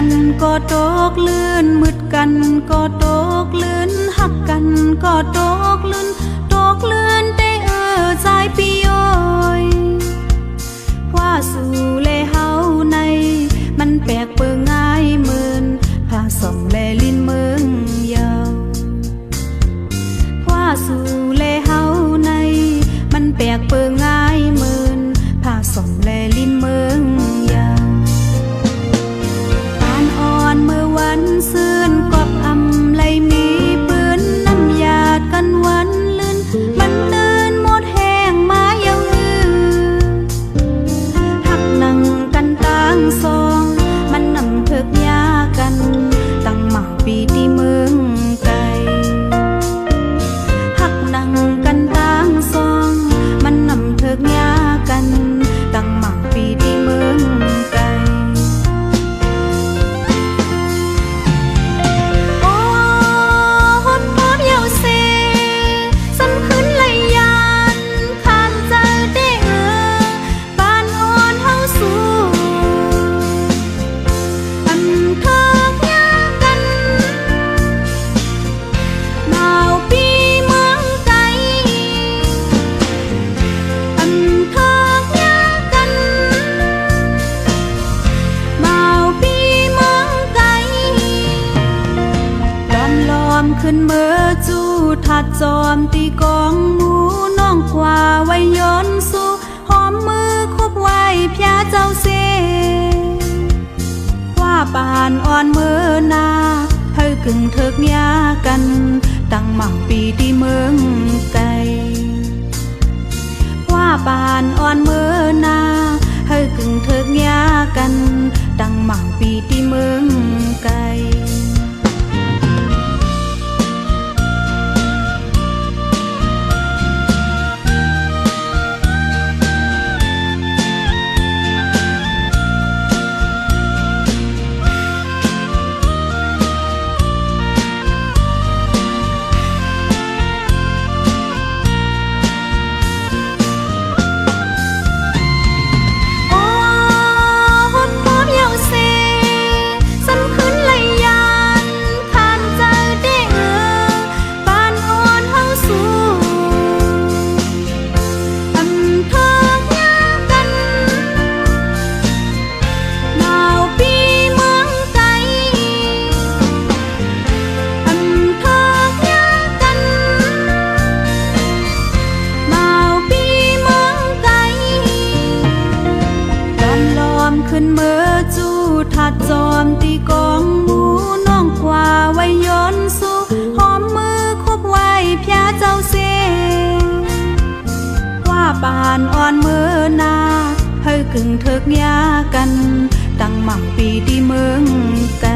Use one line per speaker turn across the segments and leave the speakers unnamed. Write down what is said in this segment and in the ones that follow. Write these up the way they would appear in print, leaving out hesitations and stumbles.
กันก็ตกลื่นมืดกันก็ตกลื่นหักกันก็ตกลื่นแต่สายปีโอยว่าสู่เลเฮาในมันแปลกเปิงง่ายเหมือนผาส่องแลลิ้นเมืองยาวว่าสู่เลเฮาในมันแปลกเปิงง่ายเหมือนผาส่องแลลิ้นเมืองยาวปานอ่อนเมื่อวันซื่นกอบอำไลมีปืนน้ำยาดกันวันลื่นมันตื่นหมดแห้งมาเยาลือหักนั่งกันต่างซองมันนำเถิกยากันตั้งหมาปีที่เมืองไกลหักนั่งกันต่างซองมันนำเถิกยากันตั้งหมาปีที่เมืองไกลขึ้นเมื่อจูถัดจอมตีกองหมูน้องกว่าไว้ย้อนสู่หอมมือคุบไว้พยาเจ้าเสว่าปานอ่อนเมื่อนาเฮ้กึ่งเถิกยากันตั้งหมักปีที่เมืองไกลว่าปานอ่อนเมื่อนาเฮ้กึ่งเถิกยากันตั้งหมักปีที่เมืองไกลขึ้นเมื่อจูถัดจอมตีกองหมูน้องกว่าไว้ย้อนสู่หอมมือคุบไว้พยาเจ้าเสว่าปานอ่อนเมื่อนาเฮ้กึ่งเถิกยากันตั้งหมักปีที่เมืองไกล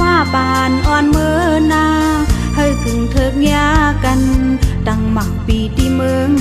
ว่าปานอ่อนเมื่อนาเฮ้กึ่งเถิกยากันตั้งหมักปีที่เมือง